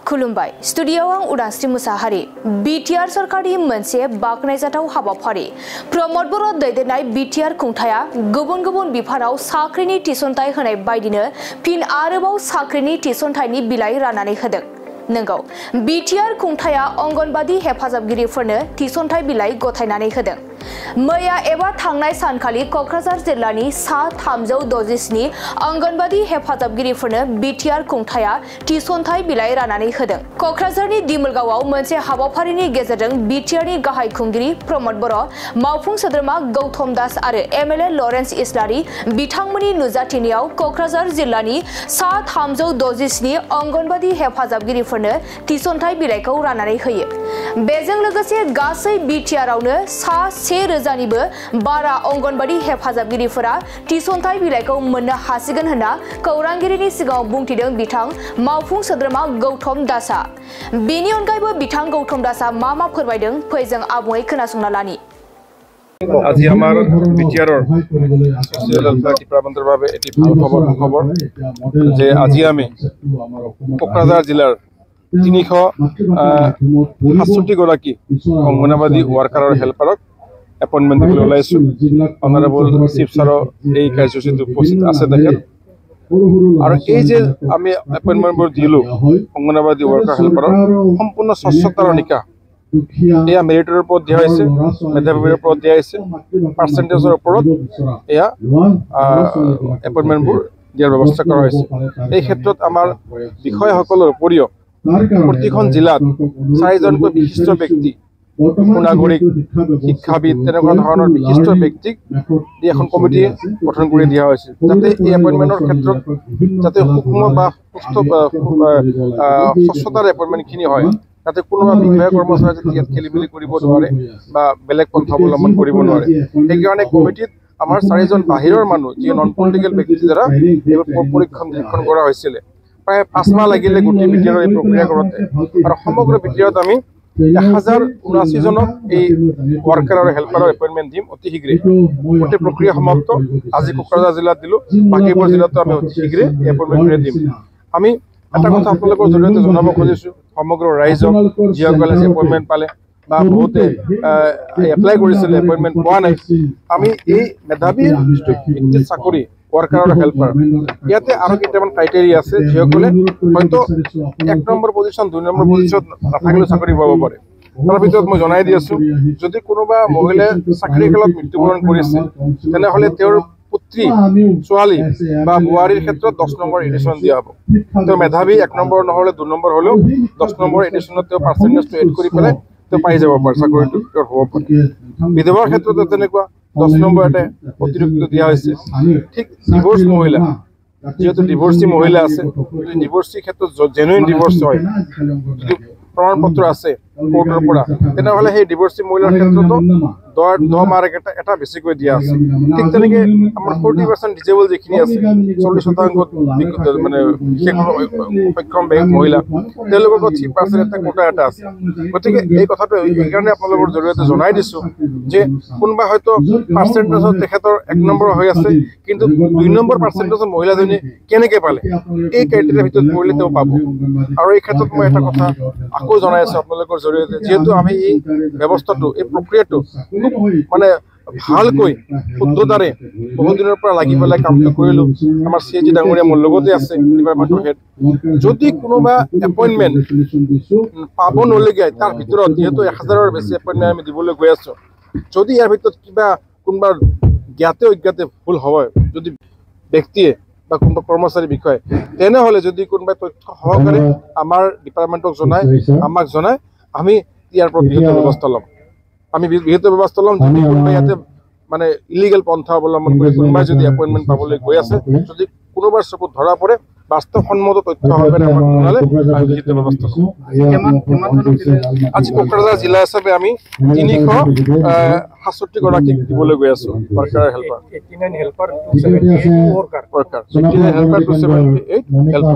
खुलुमबाय स्टुडियोआव आं उदांस्रि मुसाहारि बिटिआर सरकारनि मोनसे बाखनायजाथाव हाबाफारि प्रमद बर' दैदेननाय बिटिआर खुंथाया गुबुन गुबुन बिफानाव साख्रिनि थिसनथाइ होनाय बायदिनो फिन आरोबाव साख्रिनि थिसनथाइनि बिलाइ राननानै होदों। नंगौ बिटिआर खुंथाया अंगनबादि हेफाजाबगिरिफोरनो थिसनथाइ बिलाइ गथायनानै होदों। मैया एबा थांनाय सानखालि क'क्राझार जिल्लानि सा 367 अंगनबादि हेफाजाबगिरिफोरनो बिटिआर खुंथाया थिसनथाइ बिलाइ राननानै होदों। क'क्राझारनि दिमोलगावआव मोनसे हाबाफारिनि गेजेरजों बिटिआरनि गाहाय खुंगिरि प्रमद बर', मावफुं सोद्रोमा गौतम दास आरो एमएलए लरेन्स इस्लारि बिथांमोननि नुजाथिनायाव क'क्राझार जिल्लानि सा 367 अंगनबादि हेफाजाबगिरिफोरनो थिसनथाइ बिलाइखौ राननानै होयो। बेजों लोगोसे गासै बिटिआरआवनो सा 1000निबो बारा अंगनबादि हेफाजाबगिरिफोरा थिसनथाइ बिलाइखौ मोननो हासिगोन होनना खौरांगिरिनि सिगाङाव बुंथिदों बिथां मावफुं सोद्रोमा गौतम दासआ। बेनि अनगायैबो बिथां गौतम दासआ मा फोरमायदों फै जों आबुङै खोनासंना लानि। আজি আমার বিটিআরর সোশিয়াল ওয়েলফেয়ার ডিপার্টমেন্টের ভাবে এটি ভাল খবর যে আজি আমি কোকরাঝার জেলার 367 গৰাকী অংগনবাদী ওয়াৰ্কাৰৰ হেল্পাৰক এপইন্টমেন্ট দিবলৈ ওলাইছো। অনাৰেবল চিফ ছাৰৰ এই কাৰ্যসূচীত উপস্থিত আছে তেখেত। আৰু এই যে আমি এপইন্টমেন্টবোৰ দিলো অংগনবাদী ওয়াৰ্কাৰ হেল্পাৰৰ সম্পূৰ্ণ স্বচ্ছতাৰ নিকা এয়া মেৰিটৰ ওপৰত দিয়া হৈছে, মেধাৱীৰ ওপৰত দিয়া হৈছে, পাৰ্চেণ্টেজৰ ওপৰত এয়া এপইণ্টমেণ্টবোৰ দিয়াৰ ব্যৱস্থা কৰা হৈছে। এই ক্ষেত্ৰত আমাৰ বিষয়াসকলৰ উপৰিও প্ৰতিখন জিলাত 4জনকৈ বিশিষ্ট ব্যক্তি, নাগৰিক, শিক্ষাবিদ তেনেকুৱা ধৰণৰ বিশিষ্ট ব্যক্তিক এখন কমিটি গঠন কৰি দিয়া হৈছে, যাতে এই এপইণ্টমেণ্টৰ ক্ষেত্ৰত যাতে সূক্ষ্ম বা সুস্থ স্বচ্ছতাৰ এপইণ্টমেণ্টখিনি হয়, যাতে কোনোবা বিষয়া কৰ্মচাৰী যাতে ইয়াত খেলিমেলি কৰিব নোৱাৰে বা বেলেগ পন্থা অৱলম্বন কৰিব নোৱাৰে। সেইকাৰণে কমিটিত আমাৰ 4জন বাহিৰৰ মানুহ যি নন পলিটিকেল ব্যক্তিৰ দ্বাৰা এইবোৰ পৰীক্ষণ নিৰীক্ষণ কৰা হৈছিলে। প্ৰায় 5 মাহ লাগিলে গোটেই বিটিআৰৰ এই প্ৰক্ৰিয়া কৰোঁতে, আৰু সমগ্ৰ বিটিআৰত আমি 1079জনক এই ওয়াৰ্কাৰ আৰ হেল্পাৰৰ এপইন্টমেন্ট দিম অতি শীঘ্ৰে। গোটেই প্ৰক্ৰিয়া সমাপ্ত। আজি কোকৰাঝাৰ জিলাত দিলো, বাকীবোৰ জিলাতো আমি অতি শীঘ্ৰে এপইন্টমেন্ট দিম। আমি এটা কথা আপোনালোকৰ জৰিয়তে জনাব খুজিছো সমগ্ৰ ৰাইজক, যিসকলে এপইন্টমেন্ট পালে বা বহুতে এপ্লাই কৰিছিলে এপইন্টমেন্ট পোৱা নাই, আমি এই মেধাৱী ভিত্তিত চাকৰি ওয়াৰ্কাৰ আৰ হেল্পাৰ ইয়াতে আৰু কেইটামান ক্ৰাইটেৰিয়া আছে, যিসকলে হয়তো 1 নম্বৰ পজিশন 2 নম্বৰ পজিশন নাথাকিলেও চাকৰি পাব পাৰে। তাৰ ভিতৰত মই জনাই দি আছো, যদি কোনোবা মহিলাই চাকৰি কালত মৃত্যুবৰণ কৰিছে তেনেহলে তেওঁৰ পুত্ৰী, ছোৱালী বা বোৱাৰীৰ ক্ষেত্ৰত 10 নম্বৰ এডিশ্যন দিয়া হ'ব। তেওঁ মেধাৱী 1 নম্বৰ নহলে 2 নম্বৰ হলেও 10 নম্বৰ এডিশ্যনত তেওঁ পাৰ্চেণ্টেজটো এড কৰি পেলাই তেওঁ পাই যাব পাৰে, চাকৰিটো তেওঁৰ হ'ব পাৰে। বিধৱাৰ ক্ষেত্ৰত তেনেকুৱা 10 নম্বৰ এটা অতিৰিক্ত দিয়া হৈছে। ঠিক ডিভোৰ্স মহিলা, যেহেতু ডিভোৰ্সি মহিলা আছে, ডিভোৰ্সি ক্ষেত্ৰত জেনুইন ডিভোৰ্স হয়, যদি প্ৰমাণপত্ৰ আছে কোৰ্টৰ পৰা, তেনেহলে সেই ডিভোৰ্সি মহিলাৰ ক্ষেত্ৰতো 10 মাৰ্ক এটা বেছিকৈ দিয়া আছে। ঠিক তেনেকে আমাৰ 40% ডিজেবল যিখিনি আছে, 40% মানে সক্ষম মহিলা, তেওঁলোকৰ 3% এটা কোটা এটা আছে। গতিকে এই কথাটো এইকাৰণে আপোনালোকৰ জৰিয়তে জনাই দিছো যে কোনোবা হয়তো পাৰ্চেণ্টেজত তেখেতৰ 1 নম্বৰ হৈ আছে, কিন্তু 2 নম্বৰ পাৰ্চেণ্টেজৰ মহিলাজনী কেনেকে পালে, এই ক্ৰাইটেৰিয়াৰ ভিতৰত পৰিলে তেওঁ পাব। আৰু এই ক্ষেত্ৰত মই এটা কথা আকৌ জনাই আছো আপোনালোকৰ জৰিয়তে, যিহেতু আমি এই ব্যৱস্থাটো, এই প্ৰক্ৰিয়াটো মানে ভালকৈ শুদ্ধতাৰে বহুত দিনৰ পৰা লাগি পেলাই কামটো কৰিলো। আমাৰ CAG ডাঙৰীয়া মোৰ লগতে আছে, ডিপাৰ্টমেণ্টৰ হেড। যদি কোনোবা এপইণ্টমেণ্ট পাব নলগীয়া তাৰ ভিতৰত, যিহেতু 1000ৰ বেছি এপইণ্টমেণ্ট আমি দিবলৈ গৈ আছো, যদি ইয়াৰ ভিতৰত কিবা কোনোবা জ্ঞাতে অজ্ঞাতে ভুল হয়, যদি ব্যক্তিয়ে বা কোনোবা কৰ্মচাৰী বিষয়ে, তেনেহলে যদি কোনোবাই তথ্য সহকাৰে আমাৰ ডিপাৰ্টমেণ্টক আমাক জনায়, আমি ইয়াৰ পৰা বৃহৎ ব্যৱস্থা ল'ম। আমি বৃহৎ ব্যৱস্থা ল'ম। যদি কোনোবাই ইয়াতে মানে ইলিগেল পন্থা অৱলম্বন কৰি কোনোবাই যদি এপইণ্টমেণ্ট পাবলৈ গৈ আছে, যদি কোনোবাৰ চকুত ধৰা পৰে, বাস্তৱসন্মত তথ্য সহকাৰে আমাক জনালে আমি বৃহৎ ব্যৱস্থা ল'ম। আজি কোকৰাঝাৰ জিলা হিচাপে আমি 367 গৰাকীক দিবলৈ গৈ আছো worker helper. 89 helper 278 worker 278 helper.